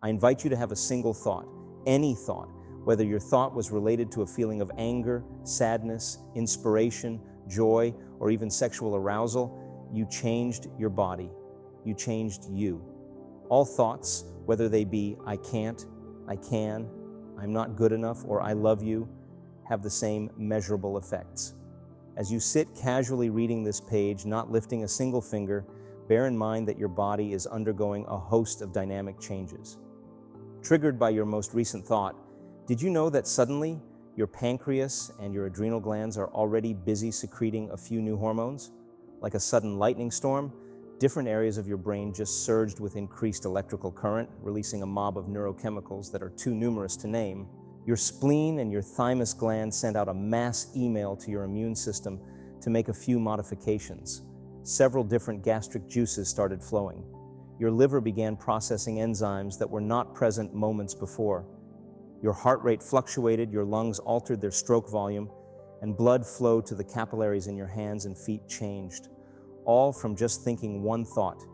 I invite you to have a single thought, any thought, whether your thought was related to a feeling of anger, sadness, inspiration, joy, or even sexual arousal. You changed your body. You changed you. All thoughts, whether they be I can't, I can, I'm not good enough, or I love you, have the same measurable effects. As you sit casually reading this page, not lifting a single finger, bear in mind that your body is undergoing a host of dynamic changes. Triggered by your most recent thought, did you know that suddenly your pancreas and your adrenal glands are already busy secreting a few new hormones? Like a sudden lightning storm, different areas of your brain just surged with increased electrical current, releasing a mob of neurochemicals that are too numerous to name. Your spleen and your thymus gland sent out a mass email to your immune system to make a few modifications. Several different gastric juices started flowing. Your liver began processing enzymes that were not present moments before. Your heart rate fluctuated, your lungs altered their stroke volume, and blood flow to the capillaries in your hands and feet changed. All from just thinking one thought: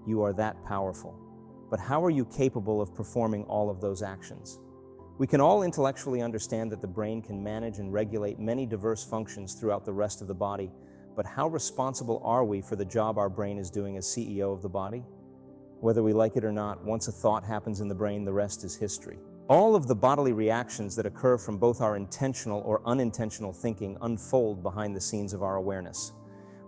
you are that powerful. But how are you capable of performing all of those actions? We can all intellectually understand that the brain can manage and regulate many diverse functions throughout the rest of the body, but how responsible are we for the job our brain is doing as CEO of the body? Whether we like it or not, once a thought happens in the brain, the rest is history. All of the bodily reactions that occur from both our intentional or unintentional thinking unfold behind the scenes of our awareness.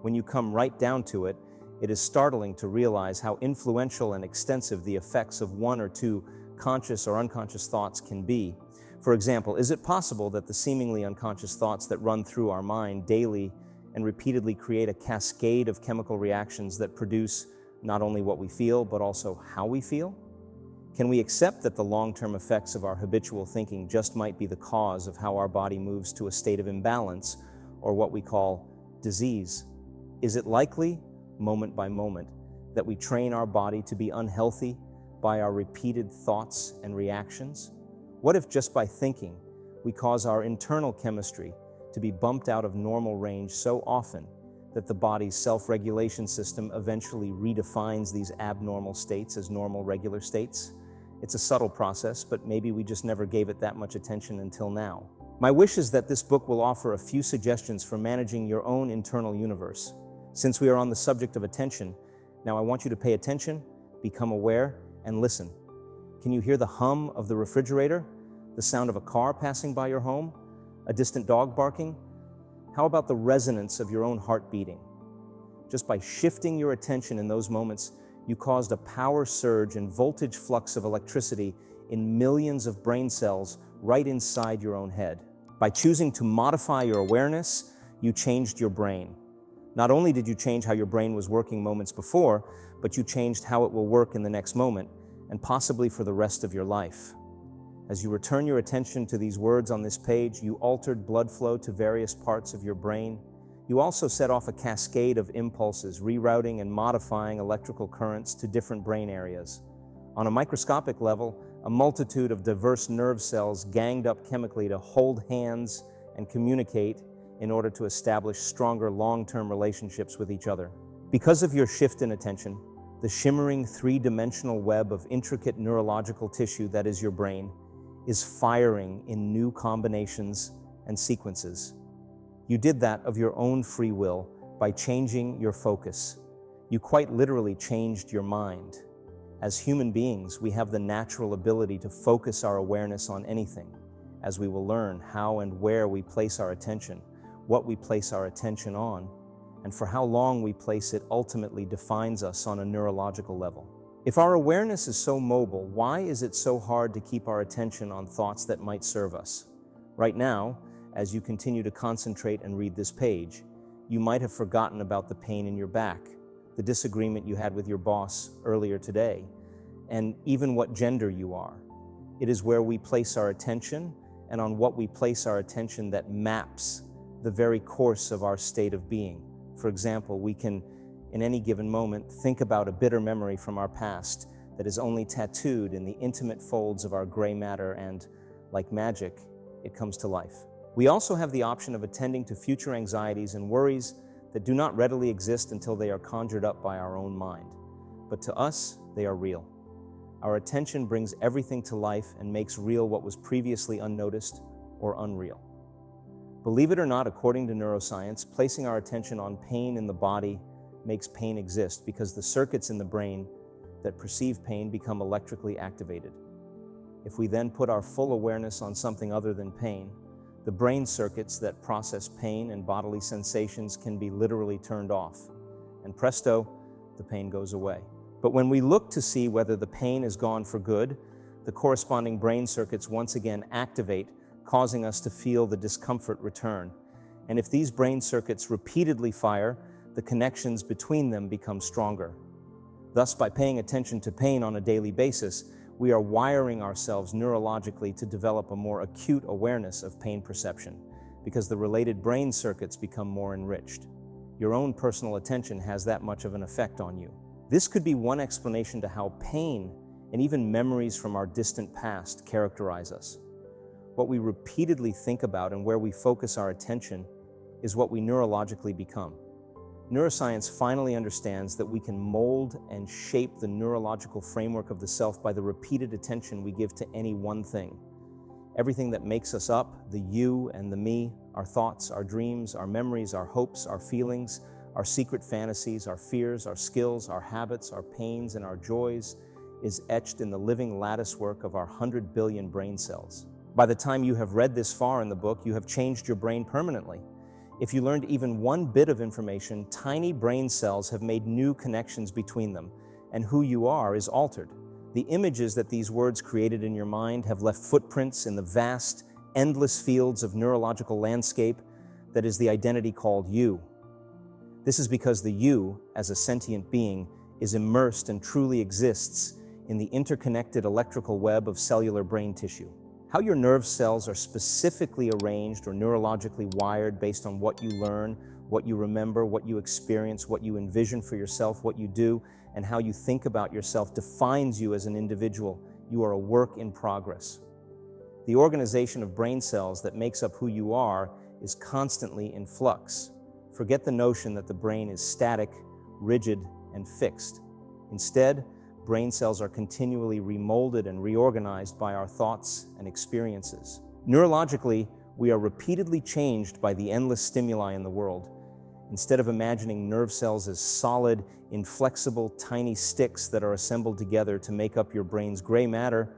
When you come right down to it, it is startling to realize how influential and extensive the effects of one or two conscious or unconscious thoughts can be. For example, is it possible that the seemingly unconscious thoughts that run through our mind daily and repeatedly create a cascade of chemical reactions that produce not only what we feel, but also how we feel? Can we accept that the long-term effects of our habitual thinking just might be the cause of how our body moves to a state of imbalance, or what we call disease? Is it likely, moment by moment, that we train our body to be unhealthy by our repeated thoughts and reactions? What if just by thinking, we cause our internal chemistry to be bumped out of normal range so often that the body's self-regulation system eventually redefines these abnormal states as normal, regular states? It's a subtle process, but maybe we just never gave it that much attention until now. My wish is that this book will offer a few suggestions for managing your own internal universe. Since we are on the subject of attention, now I want you to pay attention, become aware, and listen. Can you hear the hum of the refrigerator? The sound of a car passing by your home? A distant dog barking? How about the resonance of your own heart beating? Just by shifting your attention in those moments, you caused a power surge and voltage flux of electricity in millions of brain cells right inside your own head. By choosing to modify your awareness, you changed your brain. Not only did you change how your brain was working moments before, but you changed how it will work in the next moment, and possibly for the rest of your life. As you return your attention to these words on this page, you altered blood flow to various parts of your brain. You also set off a cascade of impulses, rerouting and modifying electrical currents to different brain areas. On a microscopic level, a multitude of diverse nerve cells ganged up chemically to hold hands and communicate in order to establish stronger long-term relationships with each other. Because of your shift in attention, the shimmering three-dimensional web of intricate neurological tissue that is your brain is firing in new combinations and sequences. You did that of your own free will by changing your focus. You quite literally changed your mind. As human beings, we have the natural ability to focus our awareness on anything, as we will learn how and where we place our attention, what we place our attention on, and for how long we place it ultimately defines us on a neurological level. If our awareness is so mobile, why is it so hard to keep our attention on thoughts that might serve us? Right now, as you continue to concentrate and read this page, you might have forgotten about the pain in your back, the disagreement you had with your boss earlier today, and even what gender you are. It is where we place our attention, and on what we place our attention, that maps the very course of our state of being. For example, we can, in any given moment, think about a bitter memory from our past that is only tattooed in the intimate folds of our gray matter, and, like magic, it comes to life. We also have the option of attending to future anxieties and worries that do not readily exist until they are conjured up by our own mind. But to us, they are real. Our attention brings everything to life and makes real what was previously unnoticed or unreal. Believe it or not, according to neuroscience, placing our attention on pain in the body makes pain exist because the circuits in the brain that perceive pain become electrically activated. If we then put our full awareness on something other than pain, the brain circuits that process pain and bodily sensations can be literally turned off, and presto, the pain goes away. But when we look to see whether the pain is gone for good, the corresponding brain circuits once again activate, causing us to feel the discomfort return. And if these brain circuits repeatedly fire, the connections between them become stronger. Thus, by paying attention to pain on a daily basis, we are wiring ourselves neurologically to develop a more acute awareness of pain perception, because the related brain circuits become more enriched. Your own personal attention has that much of an effect on you. This could be one explanation to how pain and even memories from our distant past characterize us. What we repeatedly think about and where we focus our attention is what we neurologically become. Neuroscience finally understands that we can mold and shape the neurological framework of the self by the repeated attention we give to any one thing. Everything that makes us up, the you and the me, our thoughts, our dreams, our memories, our hopes, our feelings, our secret fantasies, our fears, our skills, our habits, our pains, and our joys, is etched in the living latticework of our 100 billion brain cells. By the time you have read this far in the book, you have changed your brain permanently. If you learned even one bit of information, tiny brain cells have made new connections between them, and who you are is altered. The images that these words created in your mind have left footprints in the vast, endless fields of neurological landscape that is the identity called you. This is because the you, as a sentient being, is immersed and truly exists in the interconnected electrical web of cellular brain tissue. How your nerve cells are specifically arranged or neurologically wired based on what you learn, what you remember, what you experience, what you envision for yourself, what you do, and how you think about yourself defines you as an individual. You are a work in progress. The organization of brain cells that makes up who you are is constantly in flux. Forget the notion that the brain is static, rigid, and fixed. Instead, brain cells are continually remolded and reorganized by our thoughts and experiences. Neurologically, we are repeatedly changed by the endless stimuli in the world. Instead of imagining nerve cells as solid, inflexible, tiny sticks that are assembled together to make up your brain's gray matter,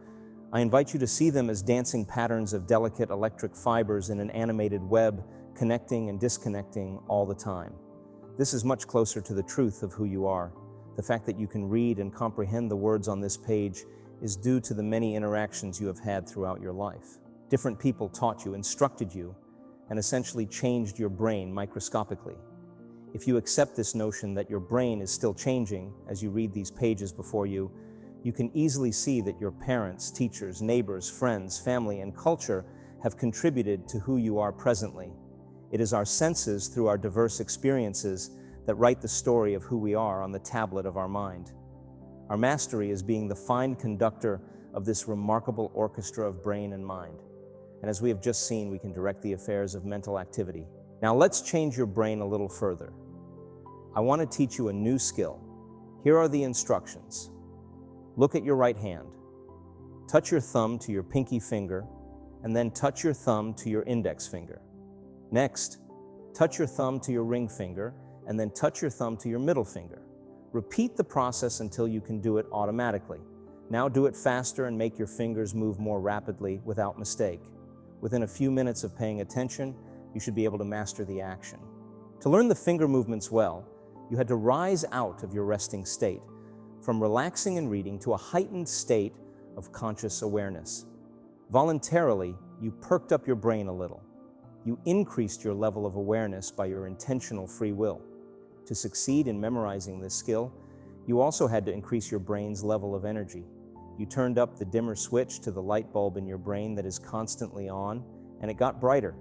I invite you to see them as dancing patterns of delicate electric fibers in an animated web, connecting and disconnecting all the time. This is much closer to the truth of who you are. The fact that you can read and comprehend the words on this page is due to the many interactions you have had throughout your life. Different people taught you, instructed you, and essentially changed your brain microscopically. If you accept this notion that your brain is still changing as you read these pages before you, you can easily see that your parents, teachers, neighbors, friends, family, and culture have contributed to who you are presently. It is our senses through our diverse experiences that write the story of who we are on the tablet of our mind. Our mastery is being the fine conductor of this remarkable orchestra of brain and mind. And as we have just seen, we can direct the affairs of mental activity. Now let's change your brain a little further. I want to teach you a new skill. Here are the instructions. Look at your right hand. Touch your thumb to your pinky finger, and then touch your thumb to your index finger. Next, touch your thumb to your ring finger, and then touch your thumb to your middle finger. Repeat the process until you can do it automatically. Now do it faster and make your fingers move more rapidly without mistake. Within a few minutes of paying attention, you should be able to master the action. To learn the finger movements well, you had to rise out of your resting state, from relaxing and reading to a heightened state of conscious awareness. Voluntarily, you perked up your brain a little. You increased your level of awareness by your intentional free will. To succeed in memorizing this skill, you also had to increase your brain's level of energy. You turned up the dimmer switch to the light bulb in your brain that is constantly on, and it got brighter.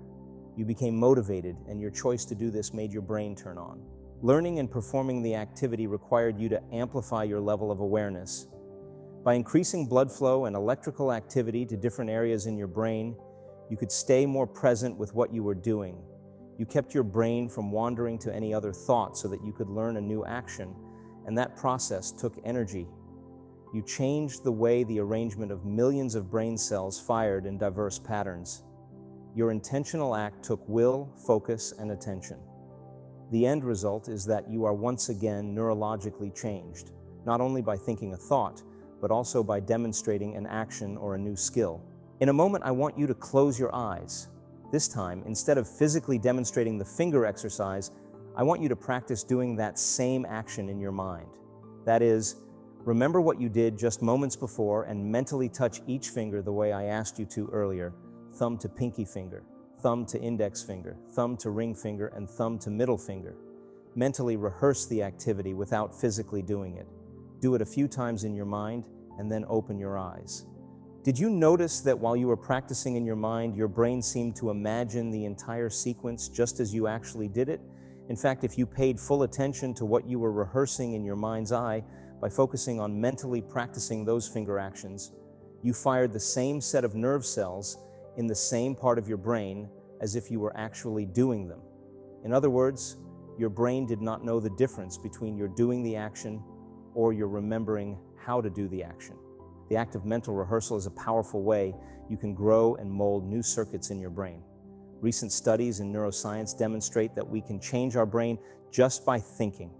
You became motivated, and your choice to do this made your brain turn on. Learning and performing the activity required you to amplify your level of awareness. By increasing blood flow and electrical activity to different areas in your brain, you could stay more present with what you were doing. You kept your brain from wandering to any other thought so that you could learn a new action, and that process took energy. You changed the way the arrangement of millions of brain cells fired in diverse patterns. Your intentional act took will, focus, and attention. The end result is that you are once again neurologically changed, not only by thinking a thought, but also by demonstrating an action or a new skill. In a moment, I want you to close your eyes. This time, instead of physically demonstrating the finger exercise, I want you to practice doing that same action in your mind. That is, remember what you did just moments before and mentally touch each finger the way I asked you to earlier: thumb to pinky finger, thumb to index finger, thumb to ring finger, and thumb to middle finger. Mentally rehearse the activity without physically doing it. Do it a few times in your mind and then open your eyes. Did you notice that while you were practicing in your mind, your brain seemed to imagine the entire sequence just as you actually did it? In fact, if you paid full attention to what you were rehearsing in your mind's eye by focusing on mentally practicing those finger actions, you fired the same set of nerve cells in the same part of your brain as if you were actually doing them. In other words, your brain did not know the difference between your doing the action or your remembering how to do the action. The act of mental rehearsal is a powerful way you can grow and mold new circuits in your brain. Recent studies in neuroscience demonstrate that we can change our brain just by thinking.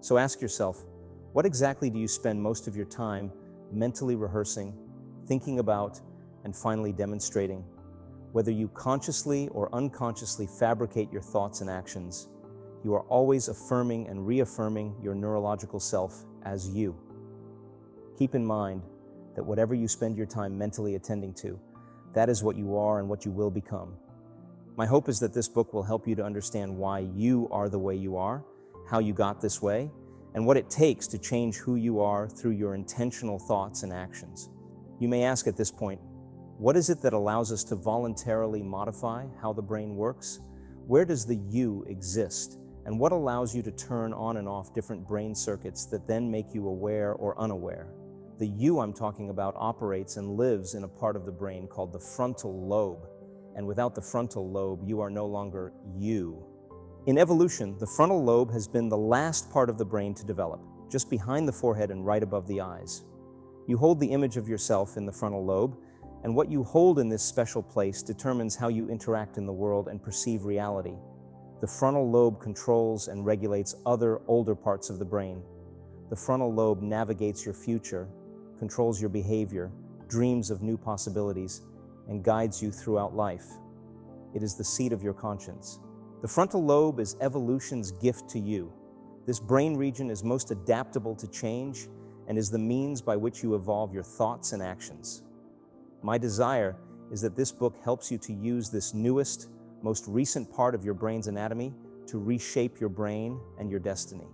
So ask yourself, what exactly do you spend most of your time mentally rehearsing, thinking about, and finally demonstrating? Whether you consciously or unconsciously fabricate your thoughts and actions, you are always affirming and reaffirming your neurological self as you. Keep in mind that whatever you spend your time mentally attending to, that is what you are and what you will become. My hope is that this book will help you to understand why you are the way you are, how you got this way, and what it takes to change who you are through your intentional thoughts and actions. You may ask at this point, what is it that allows us to voluntarily modify how the brain works? Where does the you exist? And what allows you to turn on and off different brain circuits that then make you aware or unaware? The you I'm talking about operates and lives in a part of the brain called the frontal lobe. And without the frontal lobe, you are no longer you. In evolution, the frontal lobe has been the last part of the brain to develop, just behind the forehead and right above the eyes. You hold the image of yourself in the frontal lobe, and what you hold in this special place determines how you interact in the world and perceive reality. The frontal lobe controls and regulates other older parts of the brain. The frontal lobe navigates your future, controls your behavior, dreams of new possibilities, and guides you throughout life. It is the seat of your conscience. The frontal lobe is evolution's gift to you. This brain region is most adaptable to change and is the means by which you evolve your thoughts and actions. My desire is that this book helps you to use this newest, most recent part of your brain's anatomy to reshape your brain and your destiny.